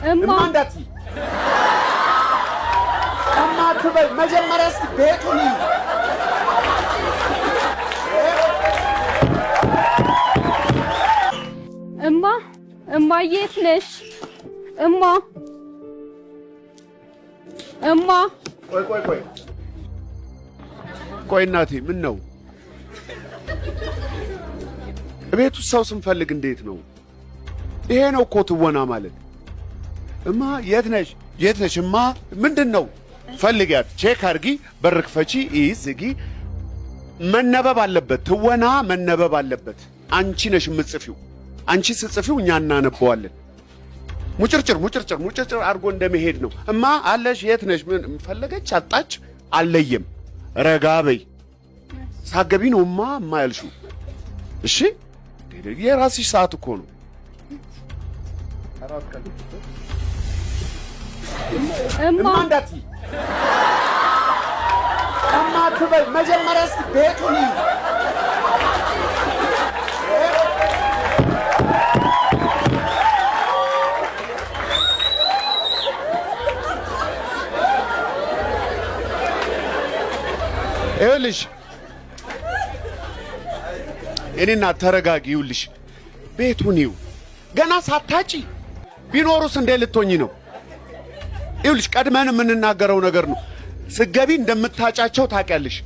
እማ እንዳትይ እማ ትበይ መጀመሪያ እስቲ ቤቱን እማ የት ነሽ እማ ቆይ እናቴ ምን ነው ቤቱ ሰው ስንፈልግ እንዴት ነው ይሄ ነው እኮ ትወና ማለት እማ የት ነሽ እማ ምንድነው ፈልጊያት ቼክ አድርጊ በር ክፈቺ ዝጊ መነበብ አለበት ትወና መነበብ አለበት አንቺ ነሽ የምትጽፊው አንቺ ስትጽፊው እኛ እናነበዋለን ሙጭርጭር አርጎ እንደመሄድ ነው እማ አለሽ የት ነሽ ምን ፈለገች አጣች አለየም ረጋበይ ሳገቢ ነው እማ ያልሽው እሺ የራስሽ ሰዓት እኮ ነው እማ እንዳትይ እማ ትበይ መጀመሪያ እስቲ ቤቱን ይኸውልሽ እኔና ተረጋጊ ይኸውልሽ ቤቱን ይው ገና ሳታጪ ቢኖሩስ እንደ ልትሆኚ ነው ይኸውልሽ ቀድመን የምንናገረው ነገር ነው ስገቢ እንደምታጫቸው ታውቂያለሽ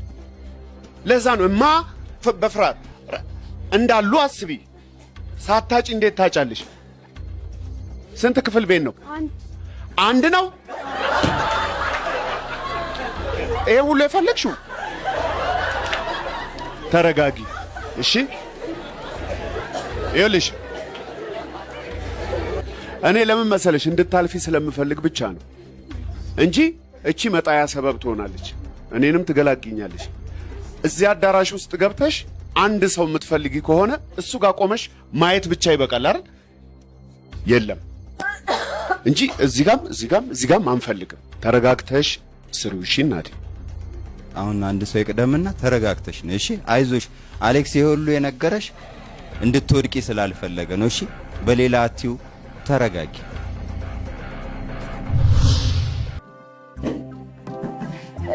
ለዛ ነው እማ በፍራት እንዳሉ አስቢ ሳታጪ እንዴት ታጫለሽ ስንት ክፍል ቤት ነው አንድ ነው ይሄ ሁሉ የፈለግሽው ተረጋጊ እሺ ይኸውልሽ እኔ ለምን መሰለሽ እንድታልፊ ስለምፈልግ ብቻ ነው እንጂ እቺ መጣያ ሰበብ ትሆናለች እኔንም ትገላግኛለሽ እዚህ አዳራሽ ውስጥ ገብተሽ አንድ ሰው የምትፈልጊ ከሆነ እሱ ጋር ቆመሽ ማየት ብቻ ይበቃል አይደል የለም እንጂ እዚህ ጋም አንፈልግም ተረጋግተሽ ስሩ እሺ እናቴ አሁን አንድ ሰው ይቀደምና ተረጋግተሽ ነው እሺ አይዞሽ አሌክስ ይሁሉ የነገረሽ እንድትወድቂ ስላልፈለገ ነው እሺ በሌላ አትዩ ተረጋጊ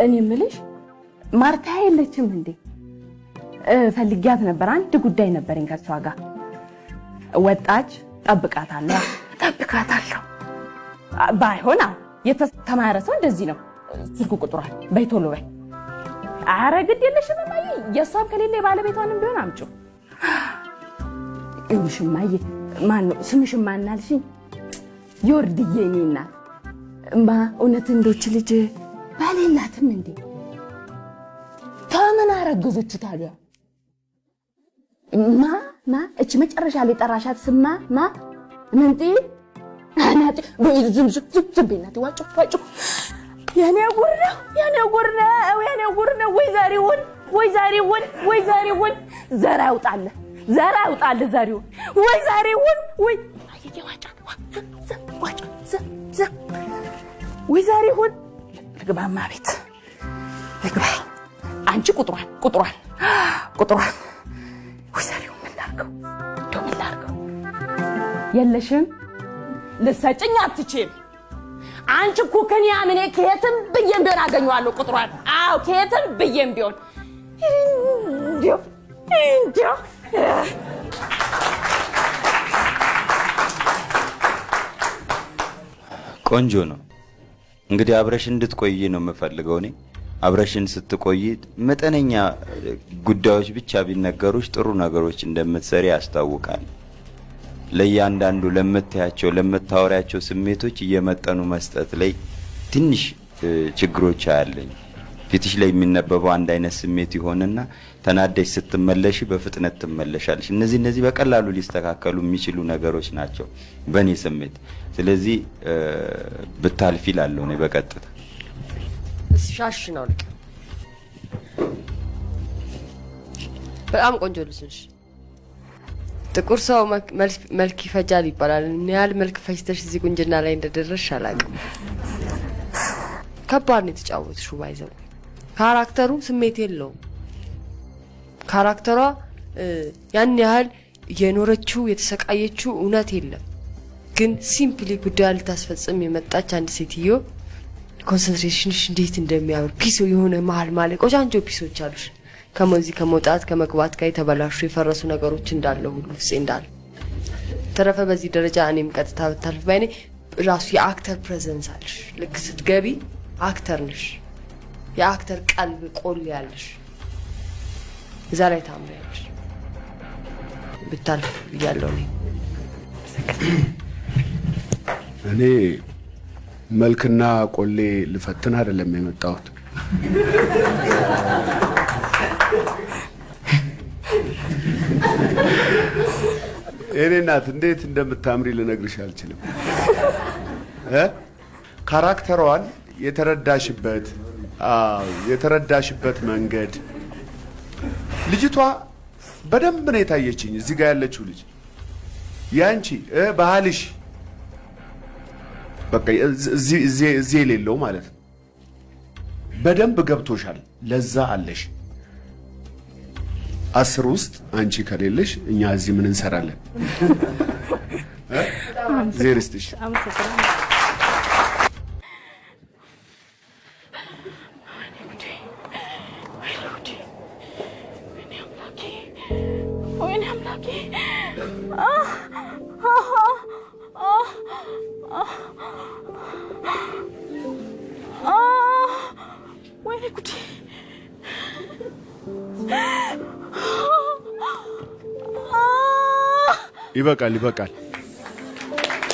እኔ ምልሽ ማርታ የለችም እንዴ ፈልጊያት ነበር አንድ ጉዳይ ነበርኝ ከሷ ጋር ወጣች ጠብቃታለሁ ባይሆን የተማረ ሰው እንደዚህ ነው ስልኩ ቁጥሯል በይቶሎ በይ አረ ግድ የለሽም ማይ የሷም ከሌለ ባለቤቷንም ቢሆን አምጩ እሺ ማይ ማን ስምሽ ማናልሽኝ ዮርድዬ እኔ እናት እውነት እንዶች ልጅ ባሌላትም እንዴ ታመና አረገዘች ታዲያ እቺ መጨረሻ ላይ ጠራሻት ስማ ምንጢ አናት ዝም ቤናት ዋጭ የኔ ጉር ነው ወይ ዛሬውን ዘራ ያውጣል ዛሬውን ወይ ዛሬውን ወይ ወይ ዛሬውን ልግባማ ቤት ልግባ አንቺ ቁጥሯን ወይ ዛሬውን ምን ላድርገው የለሽም ልትሰጭኝ አትችይም አንቺ እኮ ከኔ አምኔ ከየትም ብዬም ቢሆን አገኘዋለሁ ቁጥሯን አዎ ከየትም ብዬም ቢሆን እንዲያው ቆንጆ ነው እንግዲህ አብረሽ እንድትቆይ ነው የምፈልገው እኔ አብረሽን ስትቆይ መጠነኛ ጉዳዮች ብቻ ቢነገሩሽ ጥሩ ነገሮች እንደምትሰሪ ያስታውቃል ለያንዳንዱ ለምትያቸው ለምታወሪያቸው ስሜቶች እየመጠኑ መስጠት ላይ ትንሽ ችግሮች አያለኝ ፊትሽ ላይ የሚነበበው አንድ አይነት ስሜት ይሆንና ተናደሽ ስትመለሽ በፍጥነት ትመለሻለሽ እነዚህ በቀላሉ ሊስተካከሉ የሚችሉ ነገሮች ናቸው በኔ ስሜት ስለዚህ ብታልፊ ላለው ነው በቀጥታ ሻሽ ነው ልክ በጣም ቆንጆ ልጅ ነሽ ጥቁር ሰው መልክ ይፈጃል ይባላል ምን ያህል መልክ ፈጅተሽ እዚህ ቁንጅና ላይ እንደደረስሽ አላውቅም ከባድ ነው የተጫወትሽው ባይዘው ካራክተሩ ስሜት የለውም ካራክተሯ ያን ያህል የኖረችው የተሰቃየችው እውነት የለም ግን ሲምፕሊ ጉዳይ ልታስፈጽም የመጣች አንድ ሴትዮ ኮንሰንትሬሽንሽ እንዴት እንደሚያምር ፒሶ የሆነ መሀል ማለት ቆንጆ ፒሶች አሉሽ። ከመዚህ ከመውጣት ከመግባት ጋር የተበላሹ የፈረሱ ነገሮች እንዳለ ሁሉ ፍፄ እንዳለ ተረፈ። በዚህ ደረጃ እኔም ቀጥታ ብታልፍ ባይኔ ራሱ የአክተር ፕሬዘንስ አለሽ። ልክ ስትገቢ አክተር ነሽ። የአክተር ቀልብ ቆል ያለሽ እዛ ላይ ታምሪያለሽ። ብታልፍ ብያለሁ እኔ መልክና ቆሌ ልፈትን አይደለም የመጣሁት። እኔ እናት እንዴት እንደምታምሪ ልነግርሽ አልችልም። ካራክተሯን የተረዳሽበት መንገድ ልጅቷ በደንብ ነው የታየችኝ። እዚህ ጋር ያለችው ልጅ ያንቺ ባህልሽ በቃ እዚህ የሌለው ማለት ነው። በደንብ ገብቶሻል። ለዛ አለሽ 10 ውስጥ አንቺ ከሌለሽ እኛ እዚህ ምን እንሰራለን? ዜርስትሽ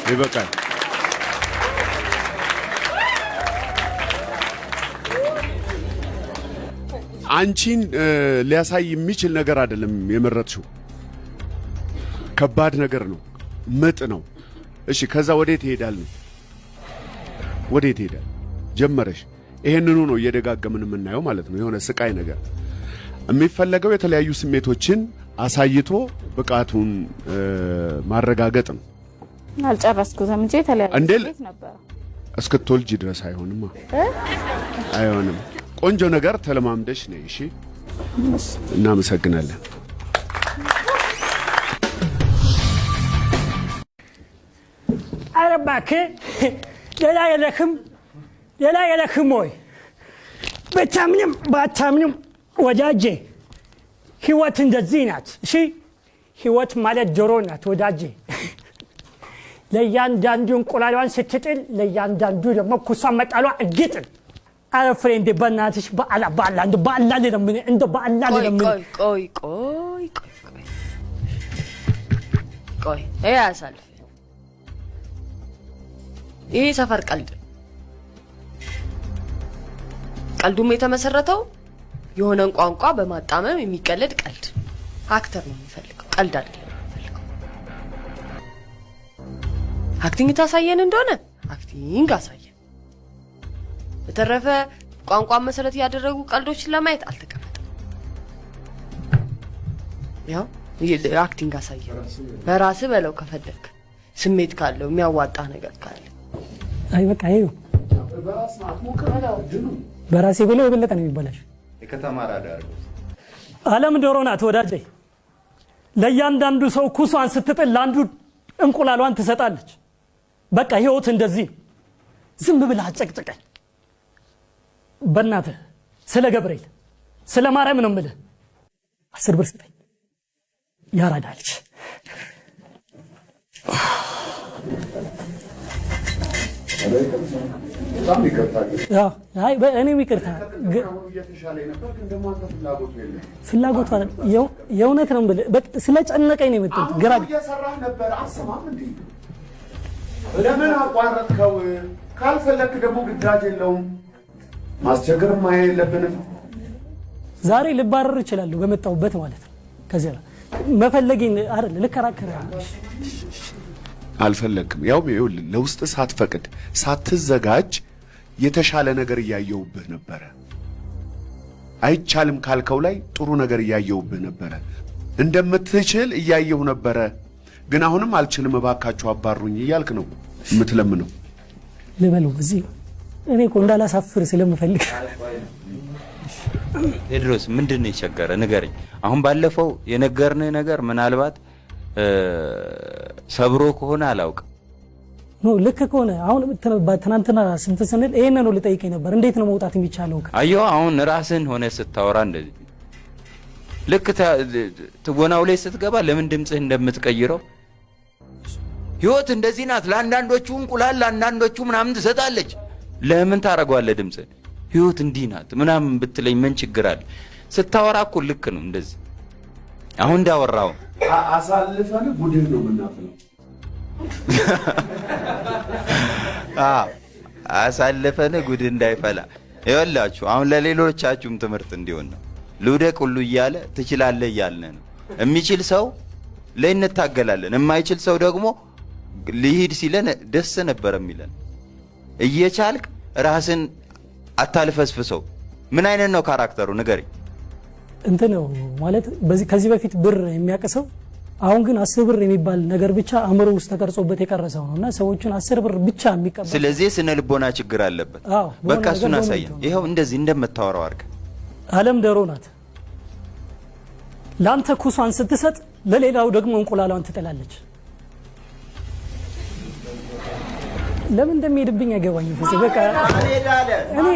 ይበቃል። አንቺን ሊያሳይ የሚችል ነገር አይደለም የመረጥሽው። ከባድ ነገር ነው፣ ምጥ ነው። እሺ ከዛ ወዴት ይሄዳል ነው? ወዴት ይሄዳል? ጀመረሽ። ይሄንኑ ነው እየደጋገምን የምናየው ማለት ነው። የሆነ ስቃይ ነገር የሚፈለገው የተለያዩ ስሜቶችን አሳይቶ ብቃቱን ማረጋገጥ ነው። አልጨረስኩትም እንጂ የተለያዩ ስሜት ነበር። እስክትወልጂ ድረስ አይሆንም። አይሆንም። ቆንጆ ነገር ተለማምደሽ ነይ። እሺ፣ እናመሰግናለን። ኧረ እባክህ ሌላ የለክም ወይ? ብታምንም ባታምንም ወዳጄ ህይወት እንደዚህ ናት። እሺ ህይወት ማለት ዶሮ ናት ወዳጄ። ለእያንዳንዱ እንቁላሏን ስትጥል ለእያንዳንዱ ደግሞ ኩሷን መጣሏ እርግጥን። ኧረ ፍሬንዴ በእናትሽ በአላ እንደ በአላ ቆይ ይሄ አያሳልፍ። ይሄ ሰፈር ቀልዱም የተመሰረተው የሆነን ቋንቋ በማጣመም የሚቀለድ ቀልድ። አክተር ነው የሚፈልገው፣ ቀልድ አይደለም የሚፈልገው። አክቲንግ ታሳየን እንደሆነ አክቲንግ አሳየን። በተረፈ ቋንቋን መሰረት ያደረጉ ቀልዶችን ለማየት አልተቀመጠም። ያው አክቲንግ አሳየን። በራስህ በለው ከፈለክ፣ ስሜት ካለው የሚያዋጣ ነገር ካለ። አይ በቃ ይሄው በራሴ ብለው የበለጠ ነው የሚባላሽ። የከተማ ራዳር ዓለም ዶሮ ናት ወዳጄ። ለእያንዳንዱ ሰው ኩሷን ስትጥል ለአንዱ እንቁላሏን ትሰጣለች። በቃ ህይወት እንደዚህ ነው። ዝም ብለህ አጨቅጭቀኝ። በእናትህ ስለ ገብርኤል ስለ ማርያም ነው የምልህ። 10 ብር ስጠኝ ያራዳልች። አይ እኔም ይቅርታ ፍላጎቱ የእውነት ነው የምልህ። ስለጨነቀኝ ነው የመጣሁት። ግራ እየሰራህ ነበር። አሰማም እንዴ? ለምን አቋረጥከው? ካልፈለክ ደግሞ ግዳጅ የለውም። ማስቸገርም የለብንም። ዛሬ ልባረር እችላለሁ በመጣሁበት ማለት ነው። ከዚያ መፈለጌን አይደል ልከራከር አልፈለክም። ያው ለውስጥ ሳትፈቅድ ሳትዘጋጅ የተሻለ ነገር እያየውብህ ነበረ። አይቻልም ካልከው ላይ ጥሩ ነገር እያየውብህ ነበረ። እንደምትችል እያየው ነበረ። ግን አሁንም አልችልም እባካችሁ አባሩኝ እያልክ ነው የምትለምነው። ልበለው እዚህ እኔ እኮ እንዳላሳፍር ስለምፈልግ። ቴድሮስ ምንድነው የቸገረ ንገረኝ። አሁን ባለፈው የነገርንህ ነገር ምናልባት ሰብሮ ከሆነ አላውቅም፣ ኖ ልክ ከሆነ አሁን ትናንትና ስንት ስንል ይሄን ነው ልጠይቀኝ ነበር። እንዴት ነው መውጣት የሚቻለው? አየሁ አሁን ራስን ሆነ ስታወራ እንደዚህ ልክ ትወናው ላይ ስትገባ ለምን ድምጽህ እንደምትቀይረው ህይወት እንደዚህ ናት። ለአንዳንዶቹ እንቁላል ለአንዳንዶቹ ምናምን ትሰጣለች። ለምን ታረጋዋለህ? ድምጽህ ህይወት እንዲህ ናት ምናምን ብትለኝ ምን ችግር አለ? ስታወራ እኮ ልክ ነው እንደዚህ። አሁን እንዳወራው አሳልፈን ጉድህ ነው የምናፍለው። አሳልፈን ጉድ እንዳይፈላ ይኸውላችሁ። አሁን ለሌሎቻችሁም ትምህርት እንዲሆን ነው። ልውደቅ ሁሉ እያለ ትችላለህ እያልን ነው። የሚችል ሰው ላይ እንታገላለን። የማይችል ሰው ደግሞ ሊሂድ ሲለን ደስ ነበር የሚለን። እየቻልክ ራስን አታልፈስፍሰው። ምን አይነት ነው ካራክተሩ ንገረኝ። እንት ነው ማለት ከዚህ በፊት ብር የሚያቀሰው አሁን ግን 10 ብር የሚባል ነገር ብቻ አእምሮ ውስጥ ተቀርጾበት የቀረሰው ነውና ሰዎችን 10 ብር ብቻ የሚቀበል ስለዚህ ስነ ልቦና ችግር አለበት። በቃ እሱን አሳየን። ይኸው እንደዚህ እንደምታወራው አድርገህ ዓለም ዶሮ ናት። ላንተ ኩሷን ስትሰጥ ለሌላው ደግሞ እንቁላሏን ትጥላለች። ለምን እንደሚሄድብኝ አይገባኝም። ፍፄ በቃ እኔ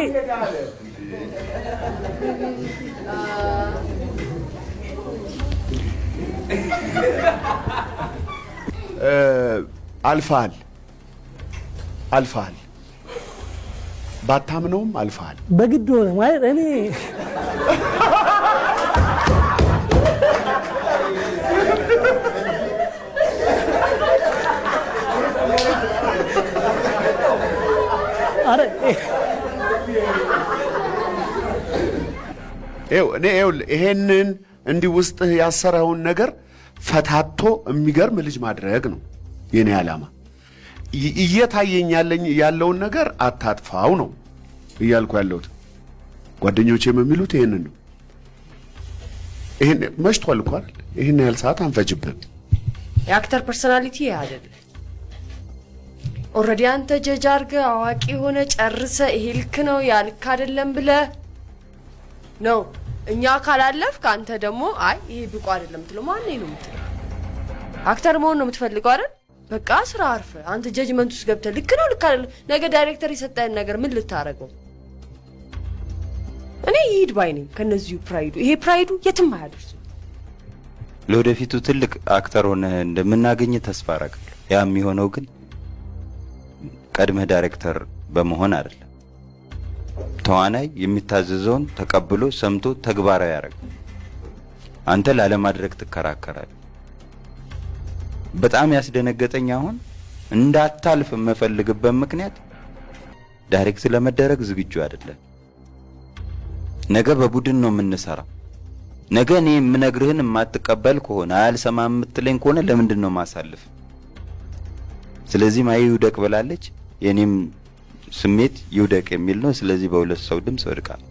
አልፋል ባታምነውም አልፋል። በግድ ሆነ ማለት እኔ ይሄንን እንዲህ ውስጥህ ያሰረውን ነገር ፈታቶ የሚገርም ልጅ ማድረግ ነው የኔ ዓላማ። እየታየኝ ያለውን ነገር አታጥፋው ነው እያልኩ ያለሁት። ጓደኞቼም የሚሉት ይሄንን ነው። ይሄን መሽቷል እኮ አይደል? ይሄን ያህል ሰዓት አንፈጅብህም። የአክተር ፐርሰናሊቲ አይደለም። ኦልሬዲ አንተ ጀጅ አድርገህ አዋቂ ሆነ ጨርሰ ይሄ ልክ ነው ያ ልክ አይደለም ብለህ ነው እኛ ካላለፍክ አንተ ደግሞ አይ ይሄ ብቁ አይደለም ትለው ማን ነው የምትለው? አክተር መሆን ነው የምትፈልገው አይደል? በቃ ስራ አርፈ አንተ ጀጅመንት ውስጥ ገብተህ ልክ ነው ልክ አይደለም ነገ ዳይሬክተር የሰጠህን ነገር ምን ልታረገው? እኔ ይሄድ ባይ ነኝ ከነዚሁ ፕራይዱ። ይሄ ፕራይዱ የትም አያደርስ። ለወደፊቱ ትልቅ አክተር ሆነህ እንደምናገኝ ተስፋ አደርጋለሁ። ያ የሚሆነው ግን ቀድመህ ዳይሬክተር በመሆን አይደለም። ተዋናይ የሚታዘዘውን ተቀብሎ ሰምቶ ተግባራዊ ያደርጋል። አንተ ላለማድረግ ትከራከራለህ። በጣም ያስደነገጠኝ አሁን እንዳታልፍ የምፈልግበት ምክንያት ዳይሬክት ለመደረግ ዝግጁ አይደለም። ነገ በቡድን ነው የምንሰራው። ነገ እኔ የምነግርህን የማትቀበል ከሆነ አልሰማም የምትለኝ ከሆነ ለምንድን ነው ማሳልፍ? ስለዚህ ማይ ይውደቅ ብላለች። የኔም ስሜት ይውደቅ የሚል ነው። ስለዚህ በሁለት ሰው ድምጽ ወድቃል።